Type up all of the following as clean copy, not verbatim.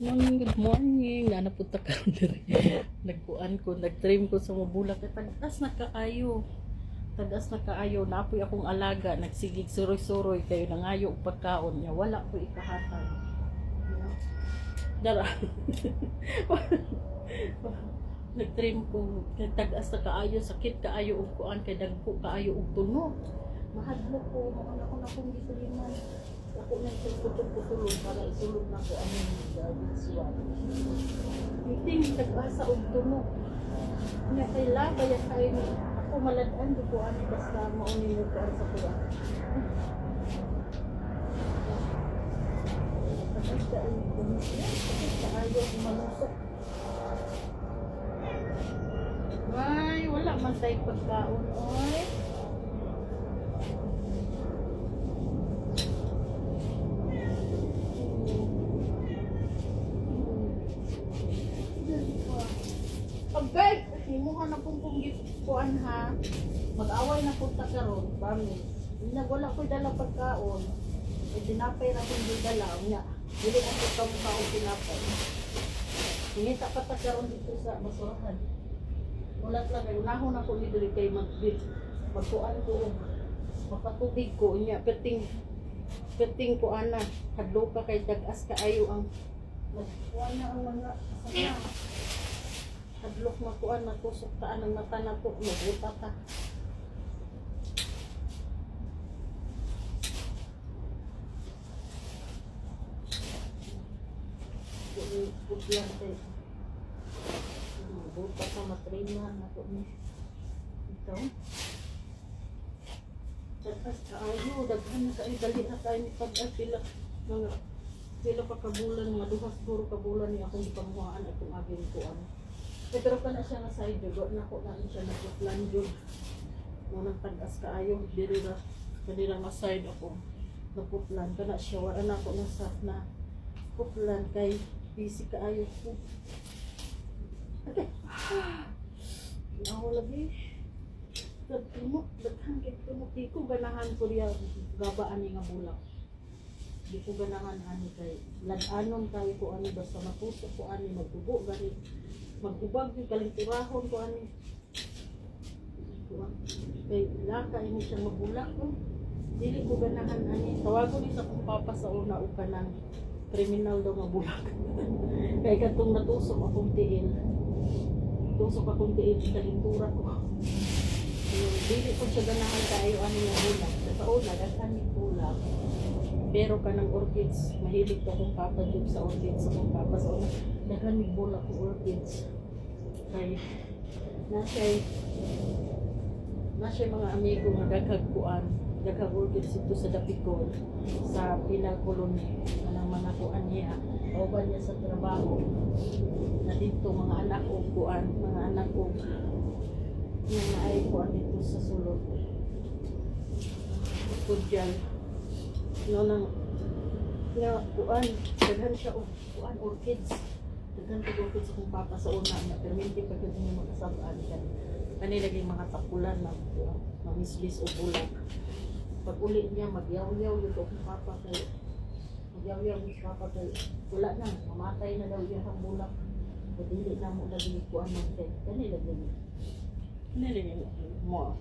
Good morning. Nanapunta ka diri. Nagkuan ko, nagtrim ko sa mabulak. Tagas na kaayo. Tagas na kaayo. Napoy akong alaga. Nagsigig suroy-suroy. Kayo nangayo og pagkaon niya. Wala ko ikahatan. Dara. Nagtrim ko. Tagas na kaayo. Sakit kaayo og kuan. Kay dagko kaayo og tunog. Mahadlok ko. Mauna ko na kong gitriman. Ako na putol-putulong para isulog na ko ang suwat. Iting tagbasa og tunog. Nga kay labay at kayo ni ako maladaan di ko ani basta mauni mo ko sa kuya. Basta ay tunog niya. Basta ayaw malusok. Ay, wala man tayo pagkaon. Oy. Pag-guard, himuhan na pong kuan ha. Mag-away na punta karon, promise. Wala ko dala pagkaon. E dinapay na kong dala niya. Dili ako sa mukha o dinapay. Hinita pa ta karon dito sa basurahan. Wala lang kay unahon ako ni diri kay magkuan ko. Magpatubig ko niya perting ko ana. Hadlo ka kay dagas kaayo ang magkuan na ang mga asama. Hadlok makuan matusok taan ang mata na to mabuta ta. Pudlan tayo. Mabuta ta matrina na to ni. Ito. Tapos kaayo daghan na kayo dali na tayo ni pag pila mga pila pa kabulan mga duhas puro kabulan ni akong gipamuhaan atong aging kuan. Pero ka na siya nga side jud na ko na siya nagplan jud. Nang tagas kaayo diri ra nga side ako. Nagplan ka na siya wala na ko na sa na puplan kay busy kaayo ko. Okay. Ako lagi. Tagtumo, daghan kay tumo ko ganahan ko diya gaba ani nga bulak. Di ko ganahan ani kay lad-anon kay ko ani basta matusok ko ani magtubo gani. Mag-ubag yung kalinturahon ko ani. Kay laka ini siya mabulak ko. Dili ko ganahan ani. Tawago ni sa kong papa sa una o kanang kriminal daw mabulak. Kay katong natusok akong tiil. Tusok akong tiil sa kalintura ko. Dili ko siya ganahan kayo ani nga bulak. Sa una, daghan ni bulak. Pero kanang orchids, mahilig ko akong papa dun sa orchids sa akong papa sa una. Daghan ni bulak ko orchids. Kay nasa'y mga amigo nga daghagkuan, daghag orchids ito sa Dapicol, sa Pinacolony, anang mga kuan niya, kauban niya sa trabaho. Na dito mga anak ko kuan, mga anak ko nga ay kuan dito sa sulod. Kudyal. No nang nga kuan, daghan siya og kuan orchids. Daghan ko orchids akong papa sa una na perminti pag yung makasabaan siya. Kanilaging mga tapulan na mislis o bulak. Pag uli niya magyaw-yaw yung akong papa kay magyaw-yaw yung papa kay wala na, mamatay na daw yung bulak. Dili na mo lagi kuan ng kay kanilaging mo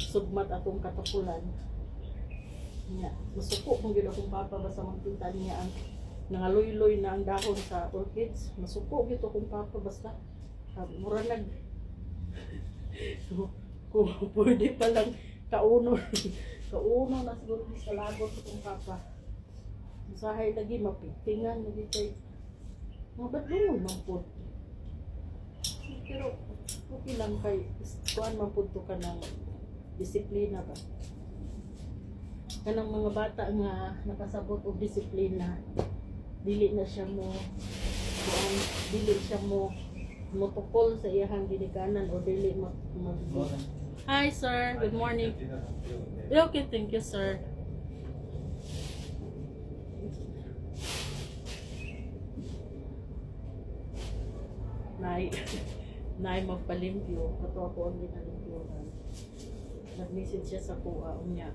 sugmat atong katapulan. Nya, masuko kung gid akong papa basta makita niya ang nangaluy-luy na ang dahon sa orchids. Masuko gid akong papa basta mura nag so, kung pwede pa lang kauno na siguro sa lagot akong papa. Usahay lagi mapigtingan lagi kay mga badlungon man po. Pero okay lang kay kuan man pud ka ng disiplina ba. Kanang mga bata nga nakasabot og disiplina, dili na siya mo dili siya mo motukol sa iyang ginikanan o dili mag Hi sir, good morning. Okay, thank you sir. Nay magpalimpyo, kato ako ang ginalimpyohan. Nag-message siya sa kuha niya.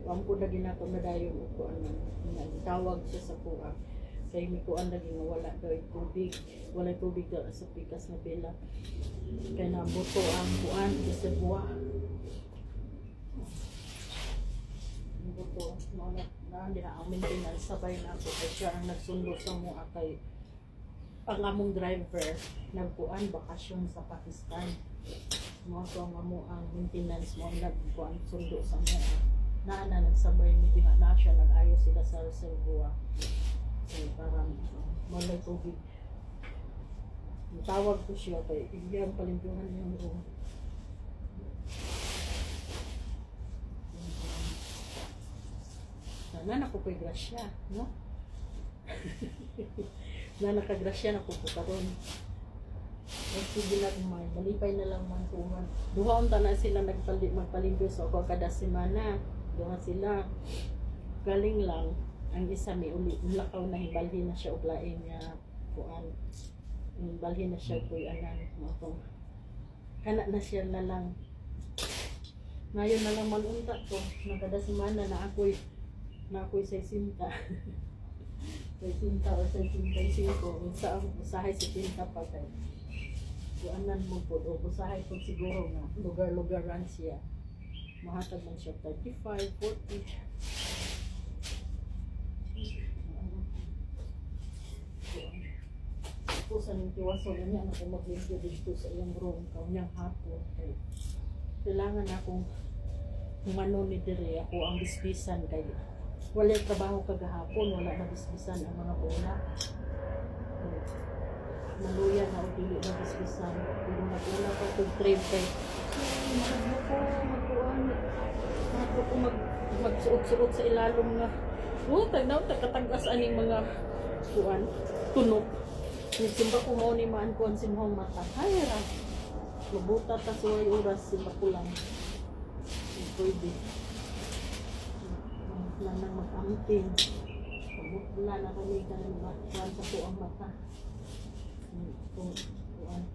Ang po na ginako na dayon ko ano, tawag siya sa kuha. kay may kuan lagi nga wala daw yung tubig. Wala tubig daw sa pikas na pila. Kaya nabuto ang kuan sa buwa. Nabuto. Hindi na ang maintenance sabay na ako. Kaya siya ang nagsundo sa mga kay ang among driver nagkuan bakasyon sa Pakistan. Mo so ang ang maintenance mo nagkuan sundo sa mga na nagsabay ni diha na siya nag-ayo sila sa reservoir. So parang wala tubig. Tawag ko siya kay iyang palimpihan yung room. Sana na po ko'y grasya, no? Na nakagrasya na po po karon. Sige lang man, malipay na lang man tuman. Duha unta na sila magpalimpyo sa ako kada semana. Duha sila. Galing lang. Ang isa may uli. Lakaw na hibalhin na siya uglain nga kuan. Hibalhin na siya ko'y anan. Kana na siya na lang. Ngayon na lang manunta to. Nagkada semana na ako'y sa sinta. Sa sinta o sa sinta singko. Usahay sa sinta pa kayo. Kuanan mo po, o usahay po siguro nga lugar-lugaran siya. Mahatag man siya 35, 40. Tapos ang tiwaso na niya, ako maglimpyo dito sa iyang room, kaunyang hapon. Kailangan akong umano ni Dere, ako ang bisbisan kay wala trabaho kagahapon, wala na bisbisan ang mga bola. Maluya na o dili na bisbisan. Pero nagula pa itong trade kay mahal ko magsuot-suot sa ilalong na tagnaw, tagkatagas aning mga kuan, tunok. Nagsimba ko mo ni maan kuan simhong mata. Ay, mabuta ta suway oras, simba ko lang. Pwede. Wala na mag-amping. Wala na kami ka ng kuan sa tuang mata. Kung kuan.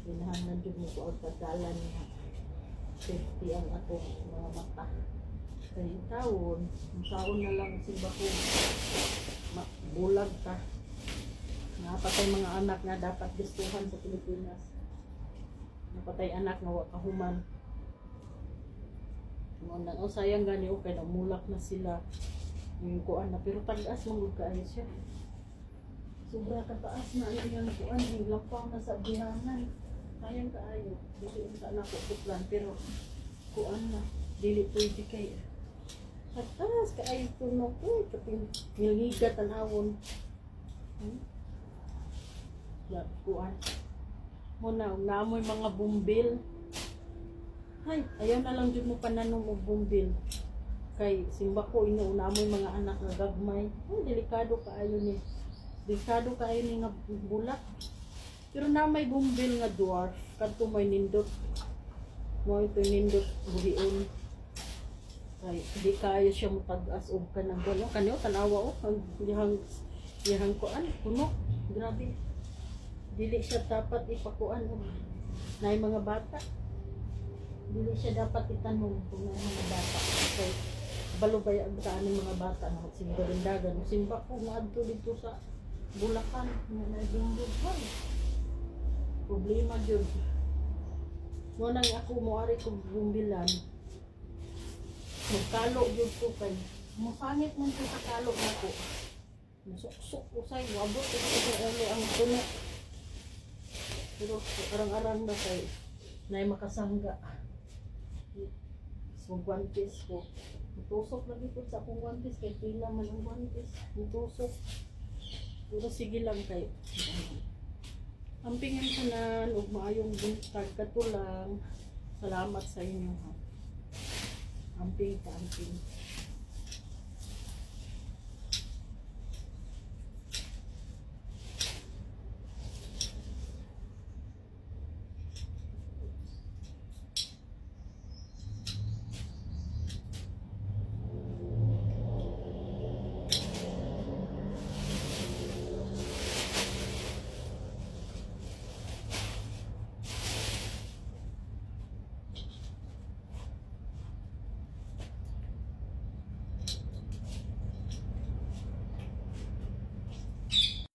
Pinahanan din mo ko ang pagdalan niya. Safety ang ato mga mata. Kaya taon na lang simba ko. Bulag ta. Napatay mga anak na dapat gustuhan sa Pilipinas. Napatay anak na wakahuman. O sayang gani o kaya namulak na sila. Yung kuan na. Pero tagas mong kaayo siya. Sobra kataas na yung kuan. Yung lampaw na sa bihangan. Sayang kaayo. Dito yung saan ako kuplan. Pero kuan na. Dili pwede kayo. Kataas kaayo tunok ko. Kaping nilhigat ang awon. Kuan. Muna, naamoy mga bumbil. Ay, ayaw na lang dyan mo pananom o bumbil. Kay simba ko, inaunamoy mga anak na gagmay. Ay, delikado kaayo ni. Delikado kaayo ni nga bulak. Pero na may bumbil nga dwarf. Kadto may nindot. Mo ito nindot buhion. Ay, di kaya siya mutag-as og kanang gano. Kanyo, tanawa o. Yahang kuan, puno. Grabe. Dili siya dapat ipakuan o. Na mga bata. Dili siya dapat itanong kung may mga bata. Okay. Balubay ang kaan ng mga bata na magsimbarindagan. Simba ko maadto dito sa Bulacan. Nagingguhan. Problema yun. Mo nang ako moari kong bumbilan. Magkalo yun ko kay. Masangit man ko sa kalo na ko. Nasuksok ko sa'yo. Wabot ko sa ang tuno. Pero arang-arang na kay na makasangga. So, guantes ko. Mutusok lagi po sa akong guantes. Kaya pila man ang guantes. Mutusok. Pero sige lang kayo. Ampingan ka na. Huwag maayong buntag ka to lang. Salamat sa inyo. Ha? Amping ka, amping.